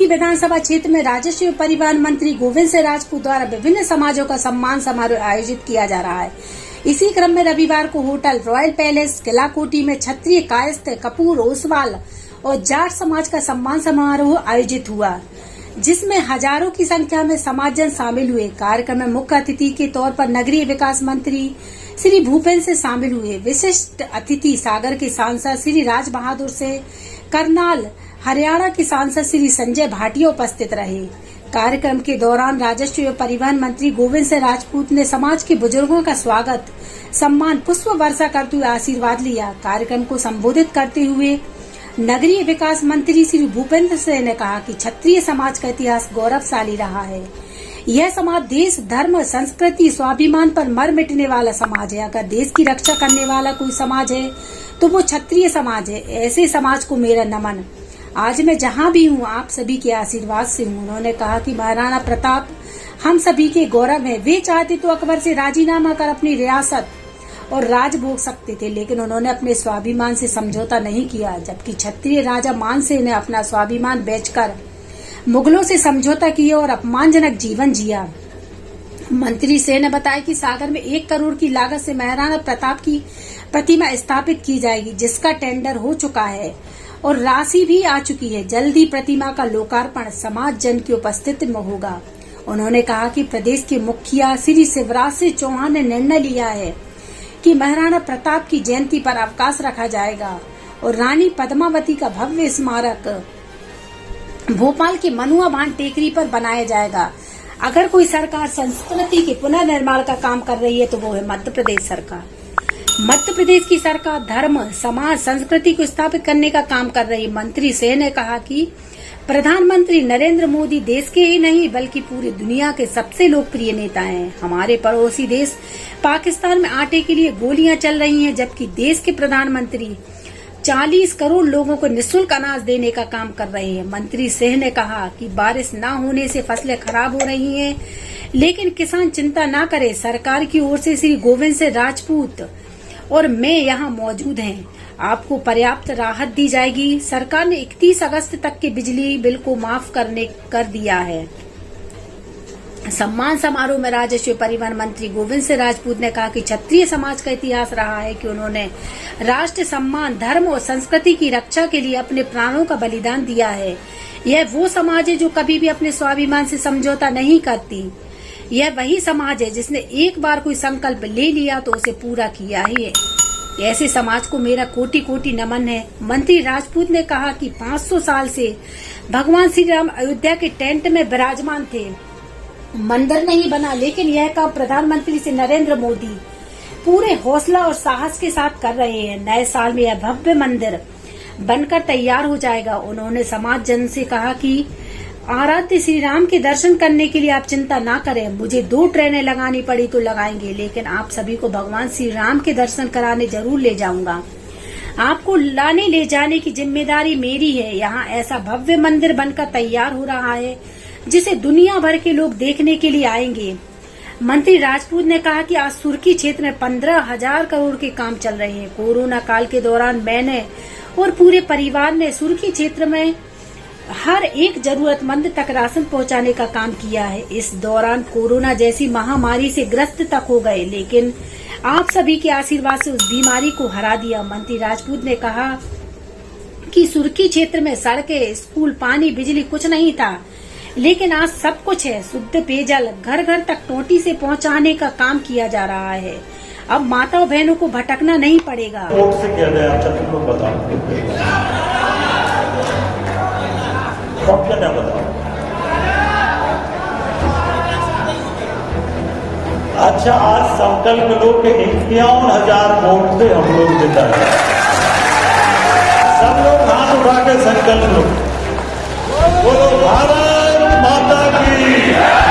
विधानसभा क्षेत्र में राजस्व एवं परिवहन मंत्री गोविंद सिंह राजपूत द्वारा विभिन्न समाजों का सम्मान समारोह आयोजित किया जा रहा है। इसी क्रम में रविवार को होटल रॉयल पैलेस किला कोटी में क्षत्रिय कायस्थ कपूर ओसवाल और जाट समाज का सम्मान समारोह आयोजित हुआ, जिसमें हजारों की संख्या में समाजजन शामिल हुए। कार्यक्रम में मुख्य अतिथि के तौर पर नगरीय विकास मंत्री श्री भूपेन्द्र से शामिल हुए। विशिष्ट अतिथि सागर के सांसद श्री राज बहादुर से करनाल हरियाणा के सांसद श्री संजय भाटिया उपस्थित रहे। कार्यक्रम के दौरान राजस्व एवं परिवहन मंत्री गोविंद सिंह राजपूत ने समाज के बुजुर्गों का स्वागत, सम्मान, पुष्प वर्षा करते हुए आशीर्वाद लिया। कार्यक्रम को संबोधित करते हुए नगरीय विकास मंत्री श्री भूपेन्द्र सिंह ने कहा कि क्षत्रिय समाज का इतिहास गौरवशाली रहा है। यह समाज देश, धर्म, संस्कृति, स्वाभिमान पर मर मिटने वाला समाज है। अगर देश की रक्षा करने वाला कोई समाज है तो वो क्षत्रिय समाज है। ऐसे समाज को मेरा नमन। आज मैं जहाँ भी हूँ आप सभी के आशीर्वाद से हूँ। उन्होंने कहा कि महाराणा प्रताप हम सभी के गौरव है। वे चाहते तो अकबर से राजीनामा कर अपनी रियासत और राज भोग सकते थे, लेकिन उन्होंने अपने स्वाभिमान से समझौता नहीं किया। जबकि क्षत्रिय राजा मानसिंह ने अपना स्वाभिमान बेचकर मुगलों से समझौता किया और अपमानजनक जीवन जिया। मंत्री सिंह ने बताया कि सागर में 1 करोड़ की लागत से महाराणा प्रताप की प्रतिमा स्थापित की जाएगी, जिसका टेंडर हो चुका है और राशि भी आ चुकी है। जल्द ही प्रतिमा का लोकार्पण समाज जन की उपस्थिति में होगा। उन्होंने कहा कि प्रदेश के मुखिया श्री शिवराज सिंह चौहान ने निर्णय लिया है कि महाराणा प्रताप की जयंती पर अवकाश रखा जाएगा और रानी पद्मावती का भव्य स्मारक भोपाल के मनुआ भान टेकरी पर बनाया जाएगा। अगर कोई सरकार संस्कृति के पुनर्निर्माण का काम कर रही है तो वो है मध्य प्रदेश सरकार। मध्य प्रदेश की सरकार धर्म, समाज, संस्कृति को स्थापित करने का काम कर रही है। मंत्री सिंह ने कहा कि प्रधानमंत्री नरेंद्र मोदी देश के ही नहीं बल्कि पूरी दुनिया के सबसे लोकप्रिय नेता हैं। हमारे पड़ोसी देश पाकिस्तान में आटे के लिए गोलियां चल रही हैं, जबकि देश के प्रधानमंत्री 40 करोड़ लोगों को निःशुल्क अनाज देने का काम कर रहे हैं। मंत्री सिंह ने कहा कि बारिश न होने से फसलें खराब हो रही हैं, लेकिन किसान चिंता न करे। सरकार की ओर से श्री गोविंद सिंह राजपूत और मैं यहाँ मौजूद हैं। आपको पर्याप्त राहत दी जाएगी। सरकार ने 31 अगस्त तक के बिजली बिल को माफ कर दिया है। सम्मान समारोह में राजस्व परिवहन मंत्री गोविंद सिंह राजपूत ने कहा कि क्षत्रिय समाज का इतिहास रहा है कि उन्होंने राष्ट्र सम्मान, धर्म और संस्कृति की रक्षा के लिए अपने प्राणों का बलिदान दिया है। यह वो समाज है जो कभी भी अपने स्वाभिमान से समझौता नहीं करती। यह वही समाज है जिसने एक बार कोई संकल्प ले लिया तो उसे पूरा किया ही है। ऐसे समाज को मेरा कोटि कोटि नमन है। मंत्री राजपूत ने कहा कि 500 साल से भगवान श्री राम अयोध्या के टेंट में विराजमान थे। मंदिर नहीं बना, लेकिन यह काम प्रधानमंत्री से नरेंद्र मोदी पूरे हौसला और साहस के साथ कर रहे हैं। नए साल में यह भव्य मंदिर बनकर तैयार हो जाएगा। उन्होंने समाज जन से कहा कि आराध्य श्री राम के दर्शन करने के लिए आप चिंता ना करें। मुझे 2 ट्रेनें लगानी पड़ी तो लगाएंगे, लेकिन आप सभी को भगवान श्री राम के दर्शन कराने जरूर ले जाऊंगा। आपको लाने ले जाने की जिम्मेदारी मेरी है। यहाँ ऐसा भव्य मंदिर बनकर तैयार हो रहा है जिसे दुनिया भर के लोग देखने के लिए आएंगे। मंत्री राजपूत ने कहा कि आज सुर्खी क्षेत्र में 15,000 करोड़ के काम चल रहे हैं। कोरोना काल के दौरान मैंने और पूरे परिवार ने सुर्खी क्षेत्र में हर एक जरूरतमंद तक राशन पहुंचाने का काम किया है। इस दौरान कोरोना जैसी महामारी से ग्रस्त तक हो गए, लेकिन आप सभी के आशीर्वाद से उस बीमारी को हरा दिया। मंत्री राजपूत ने कहा कि सुर्खी क्षेत्र में सड़कें, स्कूल, पानी, बिजली कुछ नहीं था, लेकिन आज सब कुछ है। शुद्ध पेयजल घर घर तक टोटी से पहुंचाने का काम किया जा रहा है। अब माता और बहनों को भटकना नहीं पड़ेगा। वोट से किया गया, अच्छा तुम लोग बताओ, ऑप्शन है बताओ। अच्छा, आज संकल्प लो कि 51,000 वोट से हम लोग जिताए। सब लोग हाथ उठा के संकल्प लो। बोलो भारत माता की।